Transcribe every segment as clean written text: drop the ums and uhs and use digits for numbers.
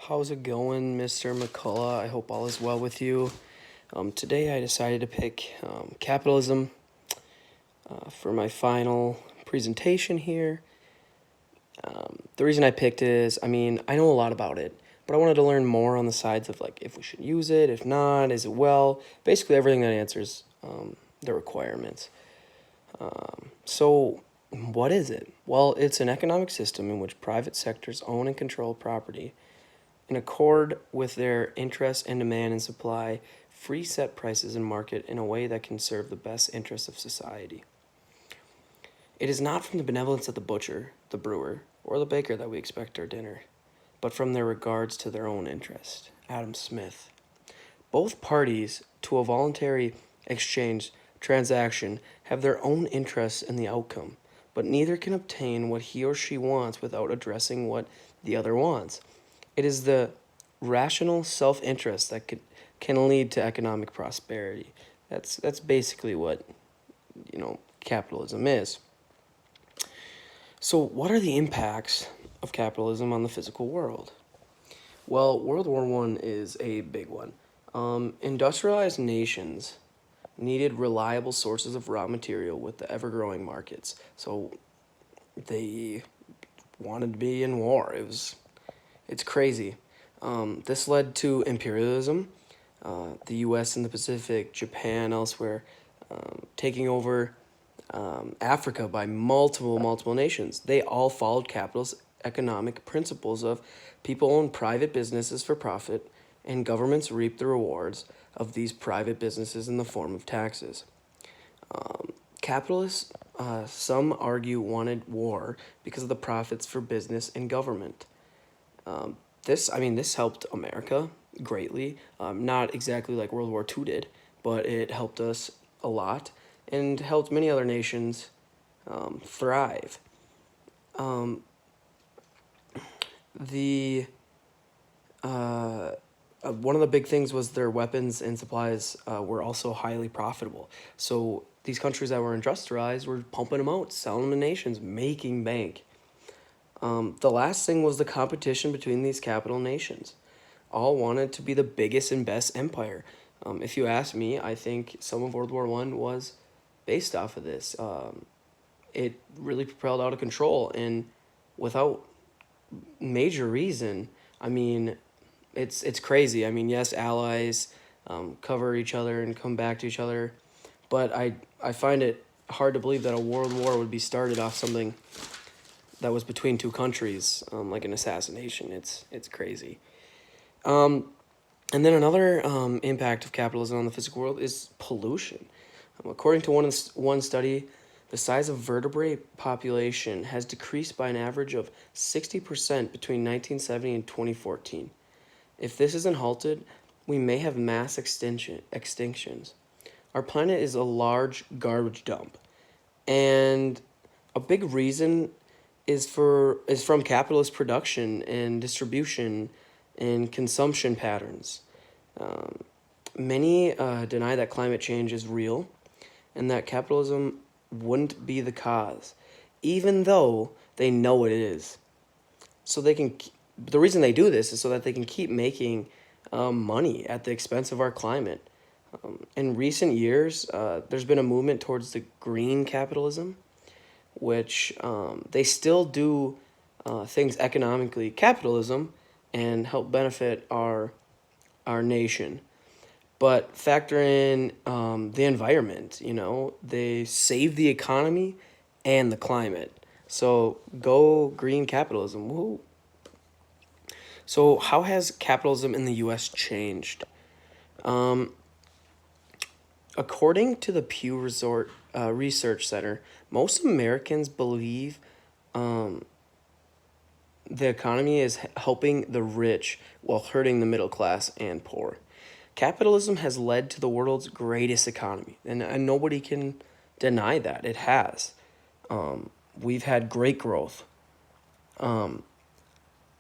How's it going, Mr. McCullough? I hope all is well with you. Today I decided to pick capitalism for my final presentation here. The reason I picked is, I know a lot about it, but I wanted to learn more on the sides of like if we should use it, if not, is it well, basically everything that answers the requirements. So, what is it? Well, it's an economic system in which private sectors own and control property in accord with their interest and demand and supply, free set prices and market in a way that can serve the best interests of society. It is not from the benevolence of the butcher, the brewer, or the baker that we expect our dinner, but from their regards to their own interest. Adam Smith. Both parties to a voluntary exchange transaction have their own interests in the outcome, but neither can obtain what he or she wants without addressing what the other wants. It is the rational self-interest that can lead to economic prosperity. That's basically what capitalism is. So, what are the impacts of capitalism on the physical world? Well, World War One is a big one. Industrialized nations needed reliable sources of raw material with the ever-growing markets. So they wanted to be in war. It's crazy. This led to imperialism. The U.S. in the Pacific, Japan, elsewhere, taking over Africa by multiple nations. They all followed capitalist economic principles of people own private businesses for profit, and governments reap the rewards of these private businesses in the form of taxes. Capitalists, some argue, wanted war because of the profits for business and government. This helped America greatly. Not exactly like World War II did, but it helped us a lot and helped many other nations thrive. The One of the big things was their weapons and supplies were also highly profitable. So these countries that were industrialized were pumping them out, selling them to nations, making bank. The last thing was the competition between these capital nations. All wanted to be the biggest and best empire. If you ask me, I think some of World War One was based off of this. It really propelled out of control, and without major reason, it's crazy. Yes, allies cover each other and come back to each other, but I find it hard to believe that a world war would be started off something that was between two countries, like an assassination. It's crazy. And then another impact of capitalism on the physical world is pollution. According to one study, the size of vertebrate population has decreased by an average of 60% between 1970 and 2014. If this isn't halted, we may have mass extinctions. Our planet is a large garbage dump, and a big reason is from capitalist production and distribution and consumption patterns. Many deny that climate change is real and that capitalism wouldn't be the cause, even though they know it is. So the reason they do this is so that they can keep making money at the expense of our climate. In recent years, there's been a movement towards the green capitalism, which they still do things economically, capitalism, and help benefit our nation. But factor in the environment, they save the economy and the climate. So go green capitalism. Woo. So how has capitalism in the U.S. changed? According to the Pew Research Center, most Americans believe the economy is helping the rich while hurting the middle class and poor. Capitalism has led to the world's greatest economy, and nobody can deny that. It has. We've had great growth and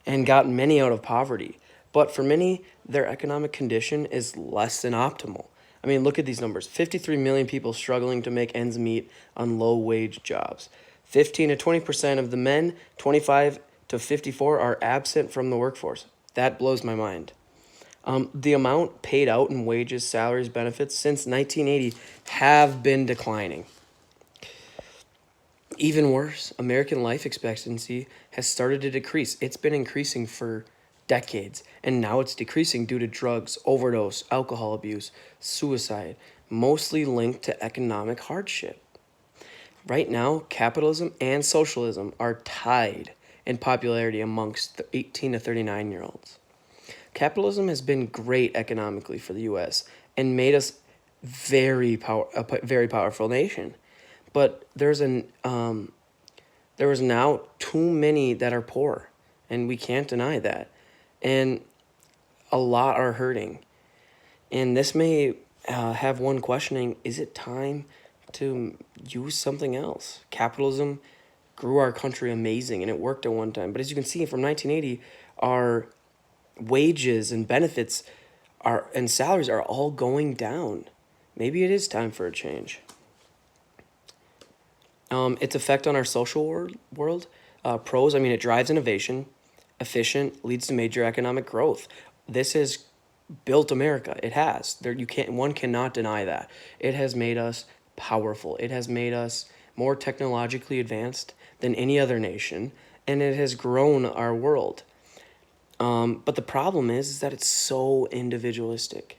gotten many out of poverty. But for many, their economic condition is less than optimal. Look at these numbers. 53 million people struggling to make ends meet on low-wage jobs. 15 to 20% of the men, 25 to 54, are absent from the workforce. That blows my mind. The amount paid out in wages, salaries, benefits since 1980 have been declining. Even worse, American life expectancy has started to decrease. It's been increasing for decades, and now it's decreasing due to drugs, overdose, alcohol abuse, suicide, mostly linked to economic hardship. Right now, capitalism and socialism are tied in popularity amongst the 18 to 39-year-olds. Capitalism has been great economically for the U.S. and made us a very powerful nation. But there is now too many that are poor, and we can't deny that. And a lot are hurting. And this may have one questioning, is it time to use something else? Capitalism grew our country amazing, and it worked at one time. But as you can see, from 1980, our wages and benefits and salaries are all going down. Maybe it is time for a change. Its effect on our social world, pros, I mean, it drives innovation, efficient, leads to major economic growth. This has built America. It has. One cannot deny that. It has made us powerful. It has made us more technologically advanced than any other nation, and it has grown our world. But the problem is that it's so individualistic.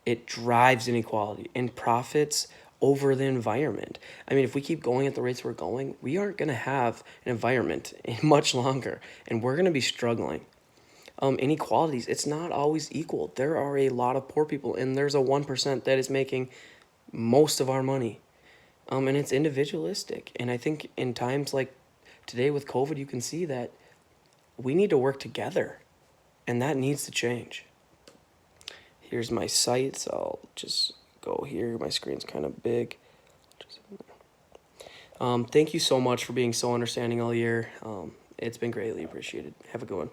It drives inequality and profits over the environment. I mean, if we keep going at the rates we're going, we aren't going to have an environment much longer, and we're going to be struggling. Inequalities, it's not always equal. There are a lot of poor people, and there's a 1% that is making most of our money. And it's individualistic. And I think in times like today with COVID, you can see that we need to work together, and that needs to change. Here's my sites. I'll just go here. My screen's kind of big. Thank you so much for being so understanding all year. It's been greatly appreciated. Have a good one.